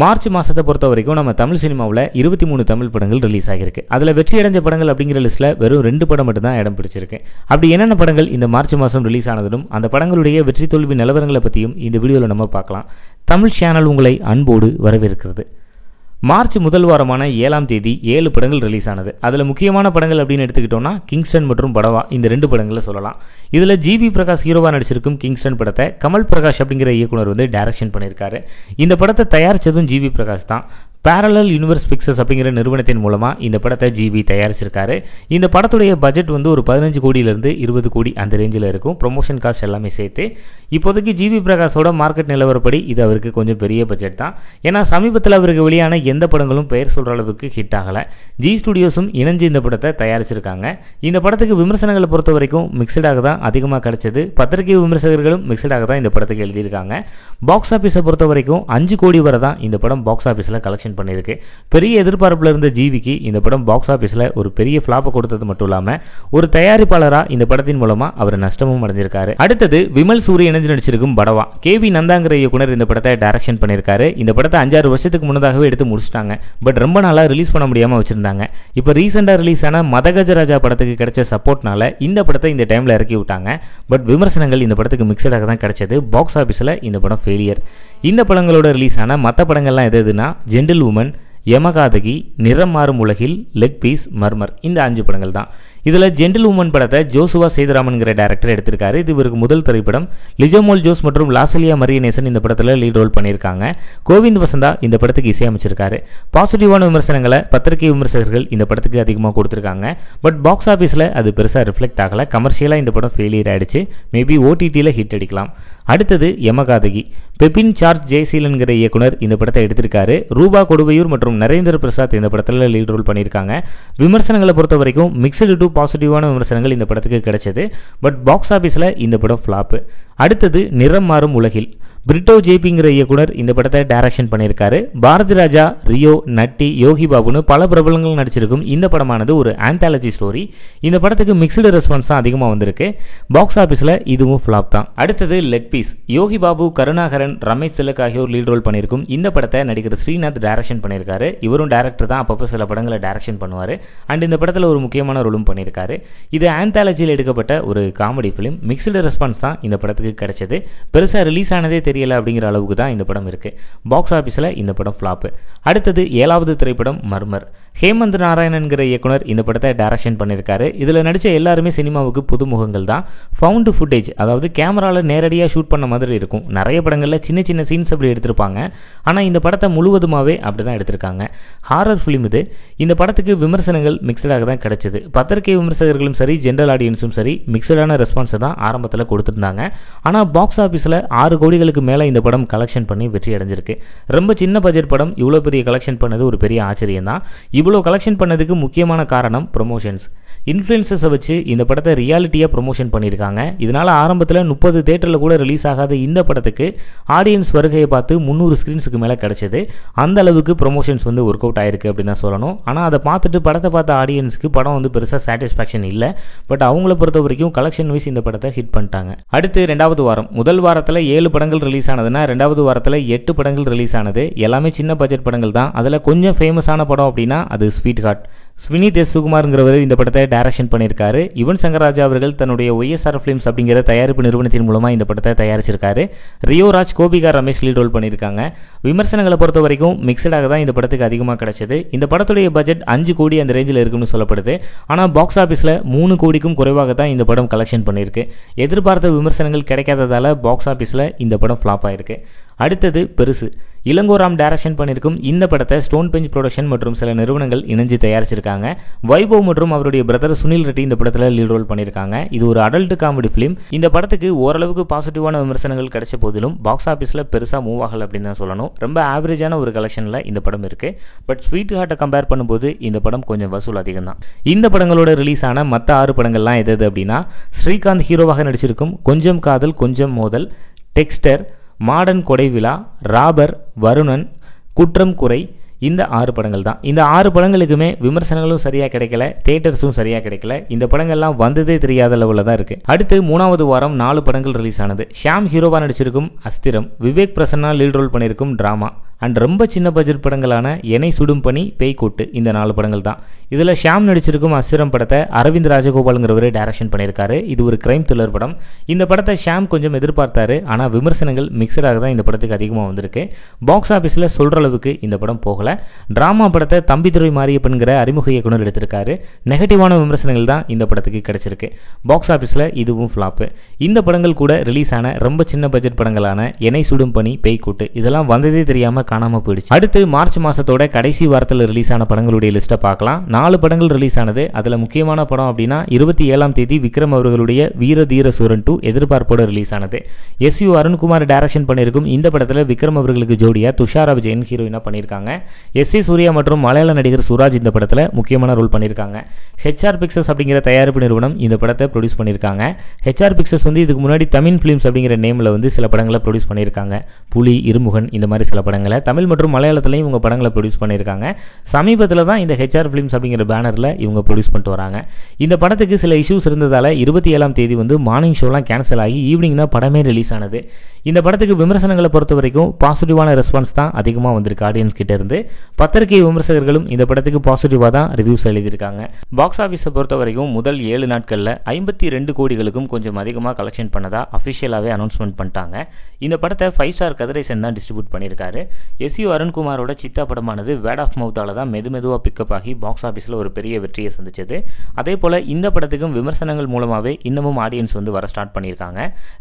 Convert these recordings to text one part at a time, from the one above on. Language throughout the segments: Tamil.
மார்ச் மாதத்தை பொறுத்த வரைக்கும் நம்ம தமிழ் சினிமாவில் 23 தமிழ் படங்கள் ரிலீஸ் ஆகியிருக்கு. அதில் வெற்றி அடைஞ்ச படங்கள் அப்படிங்கிற லிஸ்ட்டில் வெறும் 2 படம் மட்டும்தான் இடம் பிடிச்சிருக்கு. அப்படி என்னென்ன படங்கள் இந்த மார்ச் மாதம் ரிலீஸ் ஆனதும் அந்த படங்களுடைய வெற்றி தோல்வி நிலவரங்களை பற்றியும் இந்த வீடியோவில் நம்ம பார்க்கலாம். தமிழ் சேனல் உங்களை அன்போடு வரவேற்கிறது. மார்ச் முதல் வாரமான 7ஆம் தேதி 7 படங்கள் ரிலீஸ் ஆனது. அதில் முக்கியமான படங்கள் அப்படின்னு எடுத்துக்கிட்டோம்னா கிங்ஸ்டன் மற்றும் படவா இந்த 2 படங்களை சொல்லலாம். இதில் ஜிவி பிரகாஷ் ஹீரோவாக நடிச்சிருக்கும் கிங்ஸ்டன் படத்தை கமல் பிரகாஷ் அப்படிங்கிற இயக்குனர் டைரக்ஷன் பண்ணியிருக்காரு. இந்த படத்தை தயாரித்ததும் ஜிவி பிரகாஷ் தான். பேரலல் யூனிவர்ஸ் பிக்சர்ஸ் அப்படிங்கிற நிறுவனத்தின் மூலமாக இந்த படத்தை ஜிவி தயாரிச்சிருக்காரு. இந்த படத்துடைய பட்ஜெட் ஒரு 15 கோடியிலிருந்து 20 கோடி அந்த ரேஞ்சில் இருக்கும். ப்ரொமோஷன் காஸ்ட் எல்லாமே சேர்த்து. இப்போதைக்கு ஜிவி பிரகாஷோட மார்க்கெட் நிலவரப்படி இது அவருக்கு கொஞ்சம் பெரிய பட்ஜெட் தான். ஏன்னா சமீபத்தில் அவருக்கு வெளியான எந்த படங்களும் பெயர் சொல்கிற அளவுக்கு ஹிட் ஆகலை. ஜி ஸ்டுடியோஸும் இணைஞ்சு இந்த படத்தை தயாரிச்சிருக்காங்க. இந்த படத்துக்கு விமர்சனங்களை பொறுத்த வரைக்கும் மிக்சடாக தான் அதிகமாக கிடைச்சது. பத்திரிகை விமர்சகர்களும் மிக்சடாக தான் இந்த படத்துக்கு எழுதியிருக்காங்க. பாக்ஸ் ஆஃபீஸை பொறுத்த வரைக்கும் 5 கோடி வரை தான் இந்த படம் பாக்ஸ் ஆஃபீஸில் கலெக்ஷன் பண்ணிருக்கு. பெரிய எதிர்பார்ப்புல இருந்த ஜிவிக்கு இந்த படம் பாக்ஸ் ஆபீஸ்ல ஒரு பெரிய ஃபிளாப்பை கொடுத்தது மட்டும் இல்லாம ஒரு தயாரிப்பாளரா இந்த படத்தின் மூலமா அவர் நஷ்டமும் அடைஞ்சிருக்காரு. அடுத்தது விமல் சூரி இணைஞ்சு நடிச்சிருக்கும் படவா. கேவி நந்தாங்கிற இயக்குனர் இந்த படத்தை டைரக்ஷன் பண்ணியிருக்காரு. இந்த படத்தை 5-6 வருஷத்துக்கு முன்னதாகவே எடுத்து முடிச்சிட்டாங்க. பட் ரொம்ப நாளா ரிலீஸ் பண்ண முடியாம வச்சிருந்தாங்க. இப்போ ரீசெண்டா ரிலீஸ் ஆன மதகஜராஜா படத்துக்கு கிடைச்ச சப்போர்ட்னால இந்த படத்தை இந்த டைம்ல இறக்கி விட்டாங்க. பட் விமர்சனங்கள் இந்த படத்துக்கு மிக்சடாக தான் கிடைச்சது. பாக்ஸ் ஆபீஸ்ல இந்த படம் ஃபெயிலியர். இந்த படங்களோட ரிலீஸ் ஆன மற்ற படங்கள்லாம் எதுனா ஜென்டில் உமன், யமகாதகி, நிறம் மாறும் உலகில், லெக் பீஸ், மர்மர் இந்த 5 படங்கள் தான். இதில் ஜென்டில் உமன் படத்தை ஜோசுவா சேதுராமன்கிற டேரக்டர் எடுத்திருக்காரு. இது இவருக்கு முதல் திரைப்படம். லிஜோமோல் ஜோஸ் மற்றும் லாசலியா மரியநேசன் இந்த படத்தில் லீட் ரோல் பண்ணியிருக்காங்க. கோவிந்த் வசந்தா இந்த படத்துக்கு இசையமைச்சிருக்காரு. பாசிட்டிவான விமர்சனங்களை பத்திரிகை விமர்சகர்கள் இந்த படத்துக்கு அதிகமாக கொடுத்துருக்காங்க. பட் பாக்ஸ் ஆஃபீஸில் அது பெருசாக ரிஃப்ளெக்ட் ஆகலை. கமர்ஷியலாக இந்த படம் ஃபெயிலியர் ஆயிடுச்சு. மேபி ஓடிடியில் ஹிட் அடிக்கலாம். அடுத்தது யமகாதகி. பெபின் சார்ஜ் ஜெயசீலன்கிற இயக்குனர் இந்த படத்தை எடுத்திருக்காரு. ரூபா கொடுவையூர் மற்றும் நரேந்திர பிரசாத் இந்த படத்தில் லீட் ரோல் பண்ணியிருக்காங்க. விமர்சனங்களை பொறுத்த வரைக்கும் மிக்சடு டு பாசிட்டிவான விமர்சனங்கள் இந்த படத்துக்கு கிடைச்சது. பட் பாக்ஸ் ஆஃபீஸில் இந்த படம் ஃப்ளாப்பு. அடுத்தது நிறம் மாறும் உலகில். பிரிட்டோ ஜேபிங்கிற இயக்குனர் இந்த படத்தை டைரக்ஷன் பண்ணியிருக்காரு. பாரதி ராஜா, ரியோ, நட்டி, யோகி பாபுன்னு பல பிரபலங்கள் நடிச்சிருக்கும் இந்த படமானது ஒரு ஆந்தாலஜி ஸ்டோரி. இந்த படத்துக்கு மிக்சடு ரெஸ்பான்ஸ் தான் அதிகமாக வந்திருக்கு. பாக்ஸ் ஆஃபீஸில் இதுவும் ஃப்ளாப் தான். அடுத்தது லெக் பீஸ். யோகி பாபு, கருணாகரன், ரமேஷ் திலக் ஆகியோர் லீட் ரோல் பண்ணியிருக்கும் இந்த படத்தை நடிகர் ஸ்ரீநாத் டைரக்ஷன் பண்ணியிருக்காரு. இவரும் டைரக்டர் தான். அப்பப்போ சில படங்களை டைரக்ஷன் பண்ணுவார். அண்ட் இந்த படத்தில் ஒரு முக்கியமான ரோலும் பண்ணியிருக்காரு. இது ஆந்தாலஜியில் எடுக்கப்பட்ட ஒரு காமெடி ஃபிலிம். மிக்சடு ரெஸ்பான்ஸ் தான் இந்த படத்துக்கு கிடைச்சது. பெருசாக ரிலீஸ் ஆனதே தெரியல அப்படிங்கிற அளவுக்கு தான் இந்த படம் இருக்கு. பாக்ஸ் ஆபீஸ்ல இந்த படம் ஃபிளாப். அடுத்தது 7வது திரைப்படம் மர்மர். ஹேமந்த் நாராயணன்கிற இயக்குனர் இந்த படத்தை டைரக்ஷன் பண்ணியிருக்காரு. இதில் நடித்த எல்லாருமே சினிமாவுக்கு புதுமுகங்கள் தான். ஃபவுண்ட் ஃபுட்டேஜ், அதாவது கேமராவில் நேரடியாக ஷூட் பண்ண மாதிரி இருக்கும். நிறைய படங்களில் சின்ன சின்ன சீன்ஸ் அப்படி எடுத்திருப்பாங்க. ஆனால் இந்த படத்தை முழுவதுமாகவே அப்படி தான் எடுத்திருக்காங்க. ஹாரர் ஃபிலிம் இது. இந்த படத்துக்கு விமர்சனங்கள் மிக்சடாக தான் கிடைச்சது. பத்திரிகை விமர்சகர்களும் சரி, ஜென்ரல் ஆடியன்ஸும் சரி மிக்சடான ரெஸ்பான்ஸை தான் ஆரம்பத்தில் கொடுத்துருந்தாங்க. ஆனால் பாக்ஸ் ஆஃபீஸில் 6 கோடிகளுக்கு மேலே இந்த படம் கலெக்ஷன் பண்ணி வெற்றி அடைஞ்சிருக்கு. ரொம்ப சின்ன பட்ஜெட் படம் இவ்வளோ பெரிய கலெக்ஷன் பண்ணது ஒரு பெரிய ஆச்சரியம் தான். இவ்வளோ கலெக்ஷன் பண்ணதுக்கு முக்கியமான காரணம் ப்ரொமோஷன்ஸ். இன்ஃப்ளூயன்சஸை வச்சு இந்த படத்தை ரியாலிட்டியாக ப்ரொமோஷன் பண்ணியிருக்காங்க. இதனால் ஆரம்பத்தில் 30 தேட்டரில் கூட ரிலீஸ் ஆகாத இந்த படத்துக்கு ஆடியன்ஸ் வருகையை பார்த்து 300 ஸ்க்ரீன்ஸுக்கு மேலே கிடைச்சது. அந்த அளவுக்கு ப்ரொமோஷன்ஸ் ஒர்க் அவுட் ஆயிருக்கு அப்படின்னு தான் சொல்லணும். ஆனால் அதை பார்த்துட்டு படத்தை பார்த்த ஆடியன்ஸுக்கு படம் பெருசாக சாட்டிஸ்ஃபேக்ஷன் இல்லை. பட் அவங்கள பொறுத்த வரைக்கும் கலெக்ஷன் வைஸ் இந்த படத்தை ஹிட் பண்ணிட்டாங்க. அடுத்து 2வது வாரம். முதல் வாரத்தில் 7 படங்கள் ரிலீஸ் ஆனதுன்னா 2வது வாரத்தில் 8 படங்கள் ரிலீஸ் ஆனது. எல்லாமே சின்ன பட்ஜெட் படங்கள் தான். அதில் கொஞ்சம் ஃபேமஸான படம் அப்படின்னா அது ஸ்வீட் ஹார்ட். ஸ்வினித் எஸ் சுகுமார்ங்கிறவர் இந்த படத்தை டைரக்ஷன் பண்ணியிருக்காரு. யுவன் சங்கர் ராஜா அவர்கள் தன்னுடைய ஒய்எஸ்ஆர் ஃபிலிம்ஸ் அப்படிங்கிற தயாரிப்பு நிறுவனத்தின் மூலமாக இந்த படத்தை தயாரிச்சிருக்காரு. ரியோ ராஜ், கோபிகா ரமேஷ் லீட் ரோல் பண்ணியிருக்காங்க. விமர்சனங்களை பொறுத்த வரைக்கும் மிக்சடாக தான் இந்த படத்துக்கு அதிகமாக கிடைச்சது. இந்த படத்துடைய பட்ஜெட் 5 கோடி அந்த ரேஞ்சில் இருக்குன்னு சொல்லப்படுது. ஆனால் பாக்ஸ் ஆஃபீஸில் 3 கோடிக்கும் குறைவாக தான் இந்த படம் கலெக்ஷன் பண்ணியிருக்கு. எதிர்பார்த்த விமர்சனங்கள் கிடைக்காததால் பாக்ஸ் ஆஃபீஸில் இந்த படம் ஃப்ளாப் ஆயிருக்கு. அடுத்தது பெருசு. இளங்கோராம் டைரக்ஷன் பண்ணியிருக்கும் இந்த படத்தை ஸ்டோன் பெஞ்ச் ப்ரொடக்ஷன் மற்றும் சில நிறுவனங்கள் இணைஞ்சு தயாரிச்சிருக்காங்க. வைபவ் மற்றும் அவருடைய பிரதர் சுனில் ரெட்டி இந்த படத்தில் லீட் ரோல் பண்ணியிருக்காங்க. இது ஒரு அடல்ட் காமெடி ஃபிலிம். இந்த படத்துக்கு ஓரளவுக்கு பாசிட்டிவான விமர்சனங்கள் கிடைச்ச போதிலும் பாக்ஸ் ஆஃபீஸில் பெருசாக மூவ் ஆகலை அப்படின்னு தான் சொல்லணும். ரொம்ப ஆவரேஜான ஒரு கலெக்ஷனில் இந்த படம் இருக்கு. பட் ஸ்வீட் ஹார்ட்டை கம்பேர் பண்ணும்போது இந்த படம் கொஞ்சம் வசூல் அதிகம் தான். இந்த படங்களோட ரிலீஸ் ஆன மற்ற 6 படங்கள்லாம் எது அப்படின்னா ஸ்ரீகாந்த் ஹீரோவாக நடிச்சிருக்கும் கொஞ்சம் காதல் கொஞ்சம் மோதல், டெக்ஸ்டர், மாடர்ன் கொடை விழா, ராபர், வருணன், குற்றம் குறை, இந்த 6 படங்கள் தான். இந்த 6 படங்களுக்குமே விமர்சனங்களும் சரியா கிடைக்கல, தியேட்டர்ஸும் சரியா கிடைக்கல. இந்த படங்கள்லாம் வந்ததே தெரியாத லெவலில் தான் இருக்கு. அடுத்து 3வது வாரம் 4 படங்கள் ரிலீஸ் ஆனது. ஷியாம் ஹீரோவா நடிச்சிருக்கும் அஸ்திரம், விவேக் பிரசன்னா லீட் ரோல் பண்ணியிருக்கும் டிராமா அண்ட் ரொம்ப சின்ன பட்ஜெட் படங்களான எனை சுடும் பனி, பேய்கூட்டு, இந்த 4 படங்கள் தான். இதில் ஷியாம் நடிச்சிருக்கும் அஸ்திரம் படத்தை அரவிந்த் ராஜகோபாலுங்கிறவர் டைரக்ஷன் பண்ணியிருக்காரு. இது ஒரு கிரைம் த்ரில்லர் படம். இந்த படத்தை ஷியாம் கொஞ்சம் எதிர்பார்த்தாரு, ஆனால் விமர்சனங்கள் மிக்சடாக தான் இந்த படத்துக்கு அதிகமாக வந்திருக்கு. பாக்ஸ் ஆஃபீஸில் சொல்கிற அளவுக்கு இந்த படம் போகல. டிராமா படத்தை தம்பிதுரை மாரியப்பன்கிற அறிமுக இயக்குனர் எடுத்திருக்காரு. நெகட்டிவான விமர்சனங்கள் தான் இந்த படத்துக்கு கிடைச்சிருக்கு. பாக்ஸ் ஆஃபீஸில் இதுவும் ஃப்ளாப்பு. இந்த படங்கள் கூட ரிலீஸ் ஆன ரொம்ப சின்ன பட்ஜெட் படங்களான எனை சுடும் பனி, பேய்கூட்டு இதெல்லாம் வந்ததே தெரியாமல் காணாம போயிடுச்சு. அடுத்து மார்ச் மாசத்தோட கடைசி வாரத்தில் ரிலீஸ் ஆன படங்களுடைய லிஸ்ட்டை பார்க்கலாம். 4 படங்கள் ரிலீஸ் ஆனது. அதுல முக்கியமான படம் அப்படின்னா 27ஆம் தேதி விக்ரம் அவர்களுடைய வீர தீர சூரன் 2 எதிர்பார்ப்போட ரிலீஸ் ஆனது. எஸ்.யு. அருண்குமார் டைரக்ஷன் பண்ணியிருக்கும் இந்த படத்தில் விக்ரம் அவர்களுக்கு ஜோடியா துஷாரா விஜயன் ஹீரோயினா பண்ணியிருக்காங்க. எஸ்.ஏ. சூர்யா மற்றும் மலையாள நடிகர் சுராஜ் இந்த படத்தில் முக்கியமான ரோல் பண்ணியிருக்காங்க. HR பிக்சர்ஸ் அப்படிங்கிற தயாரிப்பு நிறுவனம் இந்த படத்தை ப்ரொடியூஸ் பண்ணியிருக்காங்க. HR பிக்சர்ஸ் இதுக்கு முன்னாடி தமிழ் ஃபிலிம்ஸ் அப்படிங்கிற நேமில் சில படங்களை ப்ரொடியூஸ் பண்ணியிருக்காங்க. புலி, இருமுகன் இந்த மாதிரி சில படங்களை தமிழ் மற்றும் மலையாளத்திலையும் இவங்க படங்களை ப்ரொடியூஸ் பண்ணியிருக்காங்க. சமீபத்தில் தான் இந்த HR ஃபிலிம்ஸ் அப்படிங்கிற பேனரில் இவங்க ப்ரொடியூஸ் பண்ணிட்டு வராங்க. இந்த படத்துக்கு சில இஷ்யூஸ் இருந்ததால் 27ஆம் தேதி மார்னிங் ஷோலாம் கேன்சல் ஆகி ஈவினிங் தான் படமே ரிலீஸ் ஆனது. இந்த படத்துக்கு விமர்சனங்களை பொறுத்த வரைக்கும் பாசிட்டிவான ரெஸ்பான்ஸ் தான் அதிகமாக வந்திருக்கு ஆடியன்ஸ் கிட்ட இருந்து. பத்திரிகை விமர்சகர்களும் இந்த படத்துக்கு பாசிட்டிவாக தான் ரிவ்யூஸ் எழுதியிருக்காங்க. பாக்ஸ் ஆஃபீஸை பொறுத்த வரைக்கும் முதல் 7 நாட்களில் 52 கோடிகளுக்கும் கொஞ்சம் அதிகமாக கலெக்ஷன் பண்ணதா அஃபிஷியலாகவே அனௌன்ஸ்மெண்ட் பண்ணிட்டாங்க. இந்த படத்தை 5 ஸ்டார் கதிரேசன் தான் டிஸ்ட்ரிபியூட் பண்ணியிருக்காரு. எஸ்.யு. அருண்குமாரோட சித்தா படமானது வேர்ட் ஆஃப் மவுத்தால தான் மெதுவாக பிக்கப் ஆகி பாக்ஸ் ஆஃபீஸில் ஒரு பெரிய வெற்றியை சந்திச்சது. அதே போல் இந்த படத்துக்கும் விமர்சனங்கள் மூலமாகவே இன்னமும் ஆடியன்ஸ் வர ஸ்டார்ட் பண்ணியிருக்காங்க.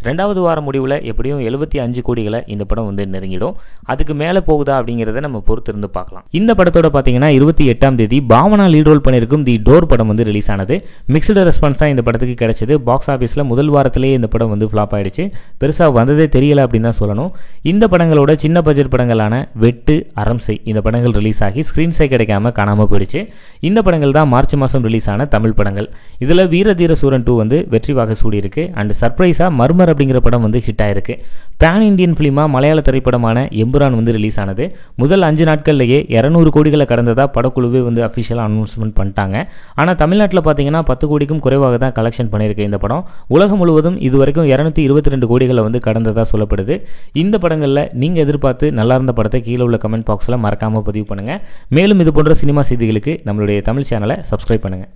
2வது வார முடிவில் எப்படியும் 75 கோடிகளை இந்த படம் நெருங்கிடும். அதுக்கு மேலே போகுதா அப்படிங்கிறத நம்ம பொறுத்து இருந்து பார்க்கலாம். இந்த படத்தோட பார்த்தீங்கன்னா 28ஆம் தேதி பாவனா லீட் ரோல் பண்ணியிருக்கும் தி டோர் படம் ரிலீஸ் ஆனது. மிக்சடு ரெஸ்பான்ஸ் தான் இந்த படத்துக்கு கிடைச்சது. பாக்ஸ் ஆஃபீஸில் முதல் வாரத்திலேயே இந்த படம் ஃப்ளாப் ஆயிடுச்சு. பெருசாக வந்ததே தெரியல அப்படின்னு தான் சொல்லணும். இந்த படங்களோட சின்ன பட்ஜெட் படங்களான வெட்டு, அரம்சை இந்த படங்கள் ரிலீஸ் ஆகி ஸ்கிரீன் சை கிடைக்காம காணாமல் போயிடுச்சு. இந்த படங்கள் தான் மார்ச் மாதம் ரிலீஸ் ஆன தமிழ் படங்கள். இதில் வீர தீர சூரன் 2 வெற்றி வாக சூடியிருக்கு. அண்ட் சர்ப்ரைஸா மர்மர் அப்படிங்கிற படம் ஹிட் ஆயிருக்கு. பேன் இண்டியன் பிலிமா மலையாள திரைப்படமான எம்புரான் ரிலீஸ் ஆனது. முதல் 5 நாட்கள்லேயே 200 கோடிகளை கடந்ததா படக்குழுவே அஃபிஷியலாக அனௌன்ஸ்மெண்ட் பண்ணிட்டாங்க. ஆனால் தமிழ்நாட்டில் பார்த்தீங்கன்னா 10 கோடிக்கும் குறைவாக தான் கலெக்ஷன் பண்ணியிருக்கு இந்த படம். உலகம் முழுவதும் இதுவரைக்கும் 222 கோடிகளை கடந்ததா சொல்லப்படுது. இந்த படங்களில் நீங்கள் எதிர்பார்த்து நல்லா இருந்த படத்தை கீழே உள்ள கமெண்ட் பாக்ஸில் மறக்காமல் பதிவு பண்ணுங்கள். மேலும் இது போன்ற சினிமா செய்திகளுக்கு நம்மளுடைய தமிழ் சேனலை சப்ஸ்கிரைப் பண்ணுங்கள்.